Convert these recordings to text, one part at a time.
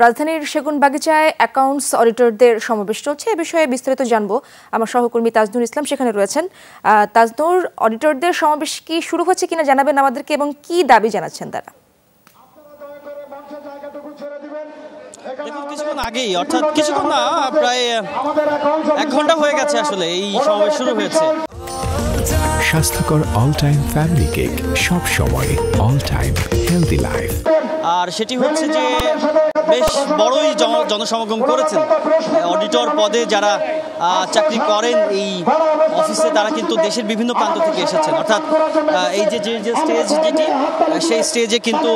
রাজধানীর সেগুনবাগিচায় অ্যাকাউন্টস অডিটরদের সমাবেশ চলছে। এ বিষয়ে বিস্তারিত জানবো আমার সহকর্মী তাজনুর ইসলাম সেখানে রয়েছেন। তাজনুর, অডিটরদের সমাবেশ কি শুরু হচ্ছে কিনা জানাবেন আমাদেরকে এবং কি দাবি জানাচ্ছেন তারা? দেখুন, কিছুক্ষণ আগেই অর্থাৎ কিছুক্ষণ না প্রায় 1 ঘন্টা হয়ে গেছে আসলে এই সমাবেশ শুরু হয়েছে। স্বাস্থ্যকর অল টাইম ফ্যামিলি কেক, সব সময় অল টাইম হেলদি লাইফ। আর সেটি হচ্ছে যে বেশ বড়ই জনসমাগম করেছেন অডিটর পদে যারা চাকরি করেন এই অফিসে, তারা কিন্তু দেশের বিভিন্ন প্রান্ত থেকে এসেছেন। অর্থাৎ এই যে স্টেজ যেটি, সেই স্টেজে কিন্তু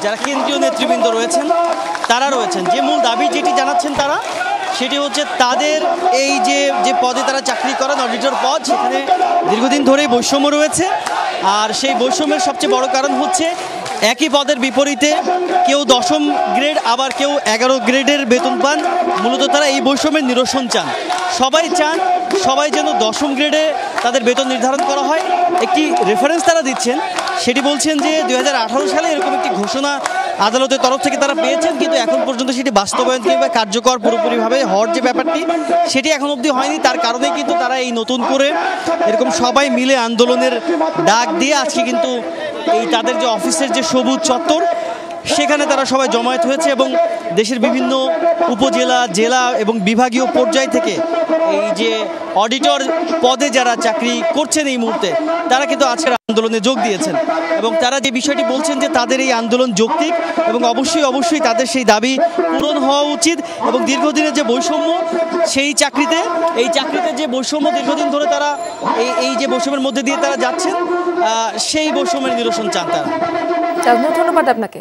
যারা কেন্দ্রীয় নেতৃবৃন্দ রয়েছেন তারা রয়েছেন। যে মূল দাবি যেটি জানাচ্ছেন তারা, সেটি হচ্ছে তাদের এই যে পদে তারা চাকরি করেন অডিটর পদ, সেখানে দীর্ঘদিন ধরেই বৈষম্য রয়েছে। আর সেই বৈষম্যের সবচেয়ে বড় কারণ হচ্ছে একই পদের বিপরীতে কেউ 10ম গ্রেড আবার কেউ 11 গ্রেডের বেতন পান। মূলত তারা এই বৈষম্যের নিরসন চান। সবাই যেন 10ম গ্রেডে তাদের বেতন নির্ধারণ করা হয়। একটি রেফারেন্স তারা দিচ্ছেন, সেটি বলছেন যে 2018 সালে এরকম একটি ঘোষণা আদালতের তরফ থেকে তারা পেয়েছেন, কিন্তু এখন পর্যন্ত সেটি বাস্তবায়ন কিংবা কার্যকর পুরোপুরিভাবে হওয়ার যে ব্যাপারটি, সেটি এখন অবধি হয়নি। তার কারণেই কিন্তু তারা এই নতুন করে এরকম সবাই মিলে আন্দোলনের ডাক দিয়ে আজকে কিন্তু এই তাদের যে অফিসের যে সবুজ চত্বর, সেখানে তারা সবাই জমায়েত হয়েছে এবং দেশের বিভিন্ন উপজেলা, জেলা এবং বিভাগীয় পর্যায় থেকে এই যে অডিটর পদে যারা চাকরি করছেন এই মুহূর্তে, তারা কিন্তু আজকের আন্দোলনে যোগ দিয়েছেন। এবং তারা যে বিষয়টি বলছেন যে তাদের এই আন্দোলন যৌক্তিক এবং অবশ্যই তাদের সেই দাবি পূরণ হওয়া উচিত। এবং দীর্ঘদিনের যে বৈষম্য, এই চাকরিতে যে বৈষম্য দীর্ঘদিন ধরে তারা এই যে বৈষম্যের মধ্যে দিয়ে তারা যাচ্ছেন, সেই বৈষম্যের নিরসন চান তারা। ধন্যবাদ আপনাকে।